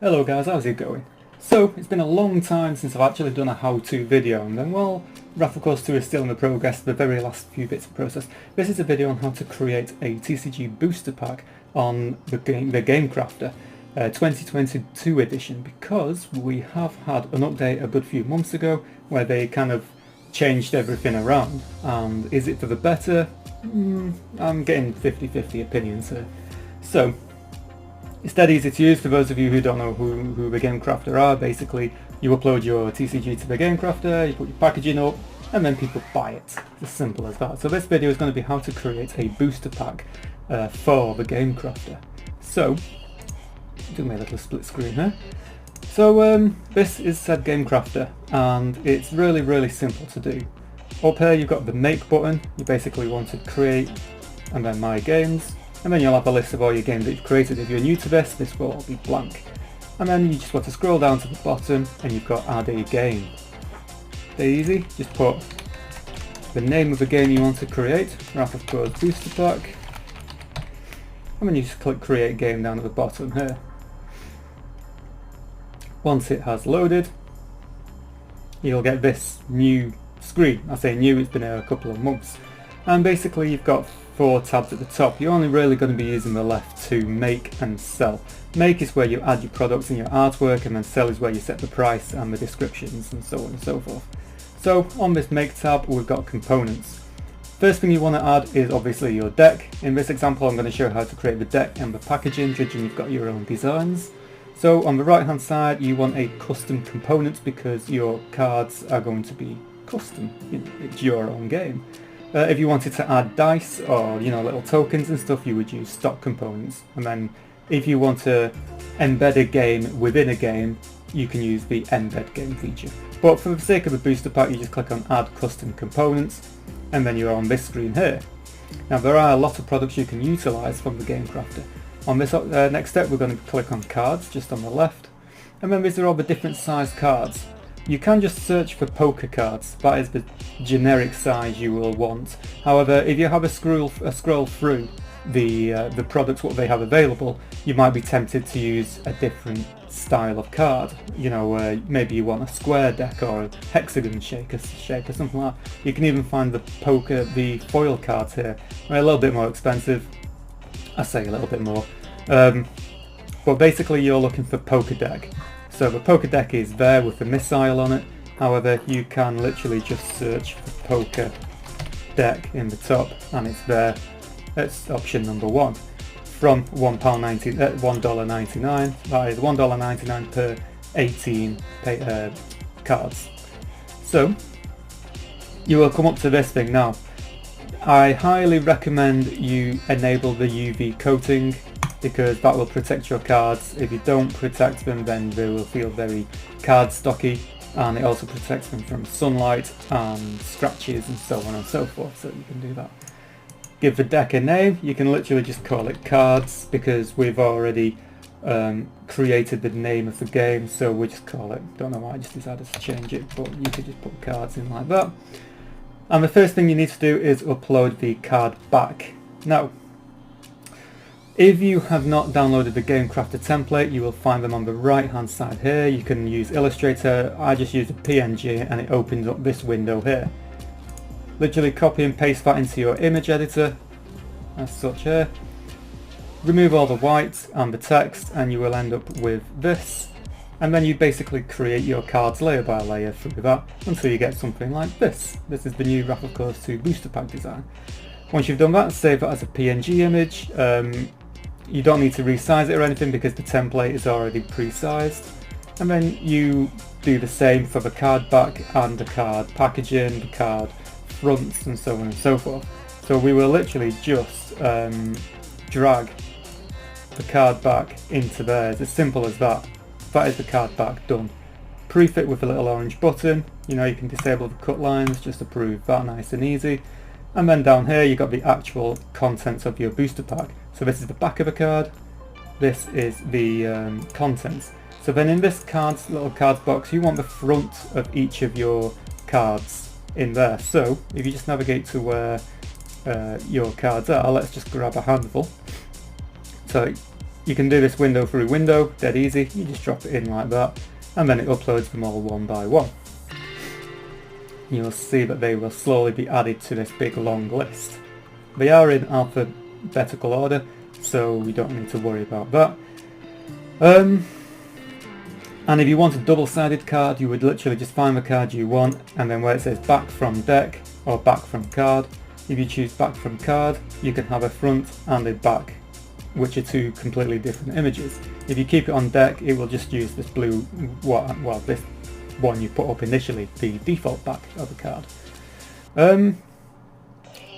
Hello guys, how's it going? So, it's been a long time since I've actually done a how-to video, and then while Wrath of Course 2 is still in the progress, the very last few bits of process, this is a video on how to create a TCG Booster Pack on the Game Crafter 2022 edition, because we have had an update a good few months ago where they kind of changed everything around, and is it for the better? I'm getting 50-50 opinions here. So, it's dead easy to use for those of you who don't know who the Game Crafter are. Basically, you upload your TCG to the Game Crafter, you put your packaging up, and then people buy it. It's as simple as that. So this video is going to be how to create a booster pack for the Game Crafter. So, do my little split screen here. So this is said Game Crafter, and it's really simple to do. Up here you've got the Make button. You basically want to create, and then My Games. And then you'll have a list of all your games that you've created. If you're new to this will all be blank. And then you just want to scroll down to the bottom and you've got Add a Game. They're easy, just put the name of the game you want to create, Wrath of Course Booster Pack. And then you just click Create Game down at the bottom here. Once it has loaded, you'll get this new screen. I say new, it's been here a couple of months. And basically you've got 4 tabs at the top. You're only really going to be using the left to make and sell. Make is where you add your products and your artwork, and then sell is where you set the price and the descriptions and so on and so forth. So on this Make tab we've got components. First thing you want to add is obviously your deck. In this example I'm going to show how to create the deck and the packaging, judging you've got your own designs. So on the right hand side you want a custom components because your cards are going to be custom. It's your own game. If you wanted to add dice or little tokens and stuff, you would use stock components. And then if you want to embed a game within a game, you can use the embed game feature. But for the sake of the booster pack, you just click on add custom components, and then you're on this screen here. Now there are a lot of products you can utilize from the Game Crafter. On this next step we're going to click on cards just on the left, and then these are all the different size cards. You can just search for poker cards, that is the generic size you will want. However, if you have a scroll through the products, what they have available, you might be tempted to use a different style of card. Maybe you want a square deck or a hexagon shape or something like that. You can even find the foil cards here. They're a little bit more expensive. I say a little bit more. But basically you're looking for poker deck. So the poker deck is there with the missile on it. However, you can literally just search for poker deck in the top and it's there. That's option number 1 from $1.99. That is $1.99 per 18 cards. So you will come up to this thing now. I highly recommend you enable the UV coating, because that will protect your cards. If you don't protect them, then they will feel very cardstocky, and it also protects them from sunlight and scratches and so on and so forth, so you can do that. Give the deck a name. You can literally just call it cards because we've already created the name of the game, so we just call it, don't know why I just decided to change it, but you could just put cards in like that. And the first thing you need to do is upload the card back. Now, if you have not downloaded the Game Crafter template, you will find them on the right hand side here. You can use Illustrator. I just used a PNG and it opens up this window here. Literally copy and paste that into your image editor as such here. Remove all the white and the text and you will end up with this. And then you basically create your cards layer by layer through that until you get something like this. This is the new Wrath of Course 2 Booster Pack design. Once you've done that, save it as a PNG image. You don't need to resize it or anything because the template is already pre-sized. And then you do the same for the card back and the card packaging, the card fronts and so on and so forth. So we will literally just drag the card back into there. It's as simple as that. That is the card back done. Prefit with a little orange button. You can disable the cut lines, just approve that, nice and easy. And then down here you've got the actual contents of your booster pack. So this is the back of a card, this is the contents. So then in this little cards box you want the front of each of your cards in there. So if you just navigate to where your cards are, let's just grab a handful. So you can do this window through window, dead easy. You just drop it in like that, and then it uploads them all one by one. You'll see that they will slowly be added to this big long list. They are in alphabetical order, so we don't need to worry about that. And if you want a double-sided card, you would literally just find the card you want, and then where it says back from deck or back from card, if you choose back from card, you can have a front and a back, which are two completely different images. If you keep it on deck, it will just use this blue, well, this one you put up initially, the default back of the card. The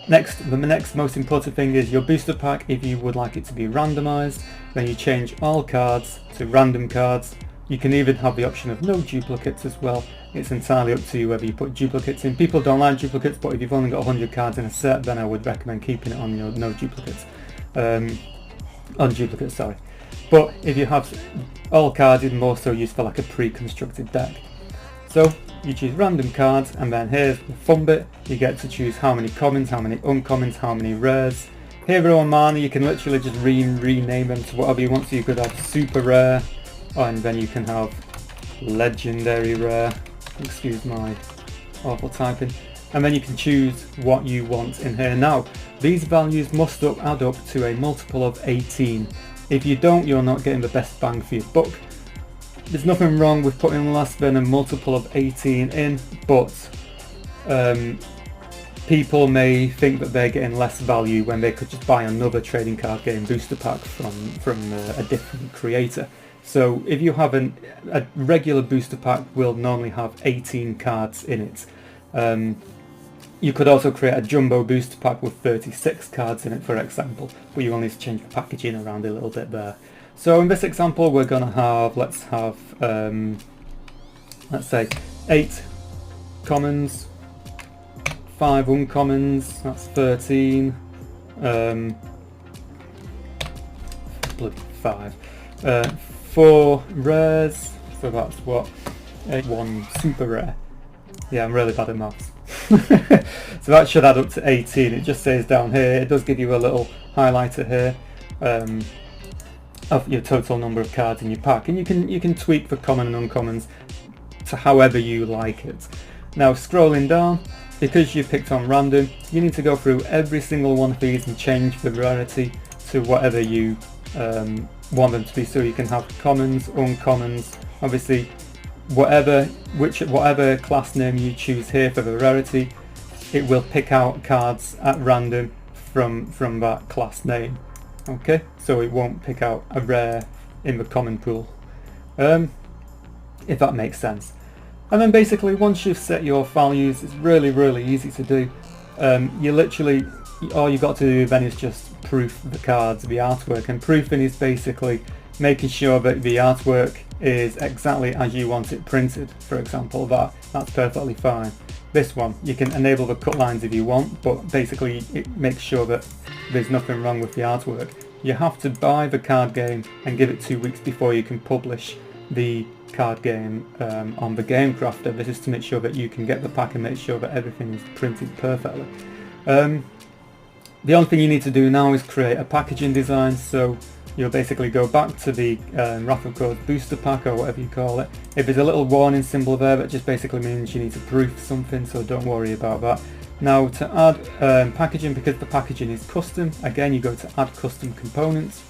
next most important thing is your booster pack. If you would like it to be randomized, then you change all cards to random cards. You can even have the option of no duplicates as well. It's entirely up to you whether you put duplicates in. People don't like duplicates, but if you've only got 100 cards in a set, then I would recommend keeping it on your no duplicates. On duplicates, sorry. But if you have all cards, it's more so used for like a pre-constructed deck. So you choose random cards, and then here's the fun bit. You get to choose how many commons, how many uncommons, how many rares. Hero and mana, you can literally just rename them to whatever you want. So you could have super rare, and then you can have legendary rare. Excuse my awful typing. And then you can choose what you want in here. Now, these values must add up to a multiple of 18. If you don't, you're not getting the best bang for your buck. There's nothing wrong with putting less than a multiple of 18 in, but people may think that they're getting less value when they could just buy another trading card game booster pack from a different creator. So if you have a regular booster pack, will normally have 18 cards in it. You could also create a jumbo booster pack with 36 cards in it, for example, but you will need to change the packaging around a little bit there. So in this example, we're going to have, let's say 8 commons, 5 uncommons, that's 13, bloody 5, 4 rares, so that's what, 1 super rare. Yeah, I'm really bad at maths. So that should add up to 18. It just says down here, it does give you a little highlighter here of your total number of cards in your pack, and you can tweak the common and uncommons to however you like it. Now scrolling down, because you picked on random, you need to go through every single one of these and change the rarity to whatever you want them to be. So you can have commons, uncommons, obviously whatever class name you choose here for the rarity, it will pick out cards at random from that class name. Okay, so it won't pick out a rare in the common pool, if that makes sense. And then basically once you've set your values, it's really easy to do. You literally, all you got to do then is just proof the cards, the artwork, and proofing is basically making sure that the artwork is exactly as you want it printed. For example, that's perfectly fine. This one, you can enable the cut lines if you want, but basically it makes sure that there's nothing wrong with the artwork. You have to buy the card game and give it 2 weeks before you can publish the card game on the Game Crafter. This is to make sure that you can get the pack and make sure that everything is printed perfectly. The only thing you need to do now is create a packaging design. So you'll basically go back to the Wrath of Codes booster pack, or whatever you call it. If there's a little warning symbol there, that just basically means you need to proof something, so don't worry about that. Now to add packaging, because the packaging is custom, again you go to add custom components,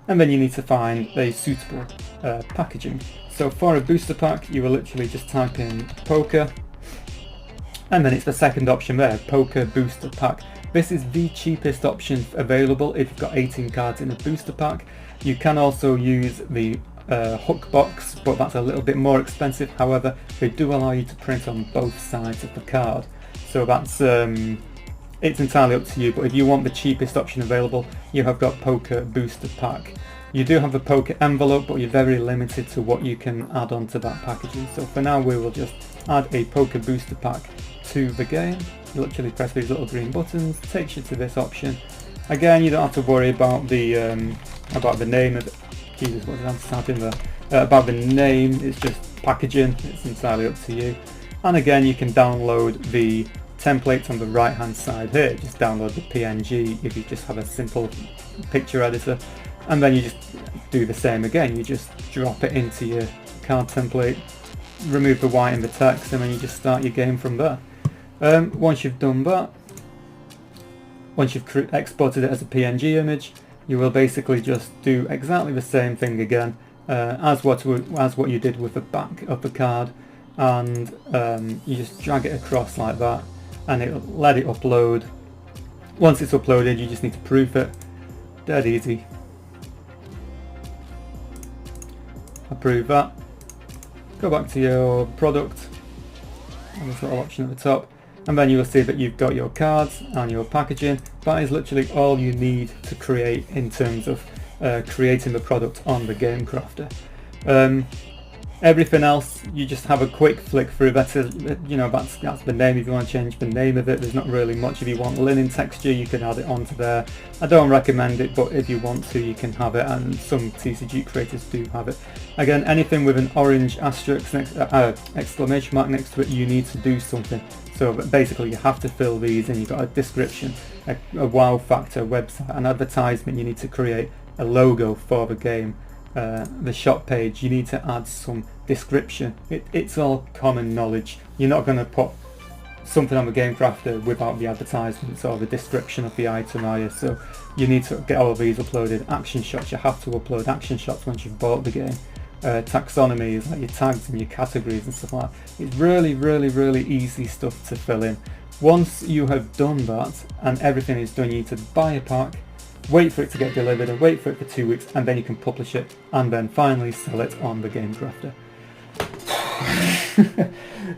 and then you need to find a suitable packaging. So for a booster pack, you will literally just type in poker, and then it's the second option there, poker booster pack. This is the cheapest option available if you've got 18 cards in a booster pack. You can also use the hook box, but that's a little bit more expensive. However, they do allow you to print on both sides of the card. So that's it's entirely up to you, but if you want the cheapest option available, you have got poker booster pack. You do have the poker envelope, but you're very limited to what you can add on to that packaging. So for now, we will just add a poker booster pack to the game. You literally press these little green buttons, takes you to this option. Again, you don't have to worry about the name of it. Jesus, what did I type in there? About the name, it's just packaging. It's entirely up to you. And again, you can download the templates on the right hand side here. Just download the PNG if you just have a simple picture editor. and then you just do the same again. You just drop it into your card template, remove the white and the text, and then you just start your game from there. Once you've done that, once you've exported it as a PNG image, you will basically just do exactly the same thing again as what you did with the back of the card, and you just drag it across like that, and it'll let it upload. Once it's uploaded, you just need to proof it. Dead easy. Approve that. Go back to your product, and this little option at the top, and then you will see that you've got your cards and your packaging. That is literally all you need to create in terms of creating the product on the Game Crafter. Everything else, you just have a quick flick through. That's the name. If you want to change the name of it, there's not really much. If you want linen texture, you can add it onto there. I don't recommend it, but if you want to, you can have it, and some TCG creators do have it. Again, anything with an orange asterisk exclamation mark next to it, you need to do something. So basically you have to fill these in. You've got a description, a wow factor, website, an advertisement. You need to create a logo for the game. The shop page, you need to add some description. It's all common knowledge. You're not going to put something on the Game Crafter without the advertisements or the description of the item, are you? So you need to get all of these uploaded. Action shots, you have to upload action shots once you've bought the game. Taxonomies, like your tags and your categories and stuff like that. It's really easy stuff to fill in. Once you have done that and everything is done, you need to buy a pack, wait for it to get delivered, and wait for it for 2 weeks, and then you can publish it, and then finally sell it on the Game Crafter.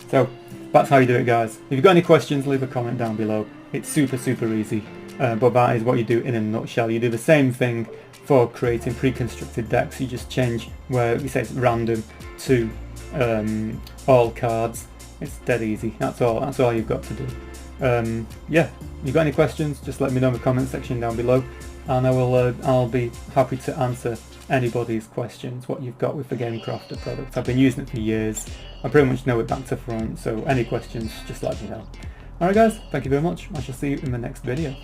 So that's how you do it, guys. If you've got any questions, leave a comment down below. It's super easy, but that is what you do in a nutshell. You do the same thing for creating pre-constructed decks. You just change where we say it's random to all cards. It's dead easy. That's all you've got to do. Yeah, if you've got any questions, just let me know in the comment section down below, and I'll be happy to answer anybody's questions, what you've got with the Game Crafter product. I've been using it for years. I pretty much know it back to front, so any questions, just let me know. Alright guys, thank you very much. I shall see you in the next video.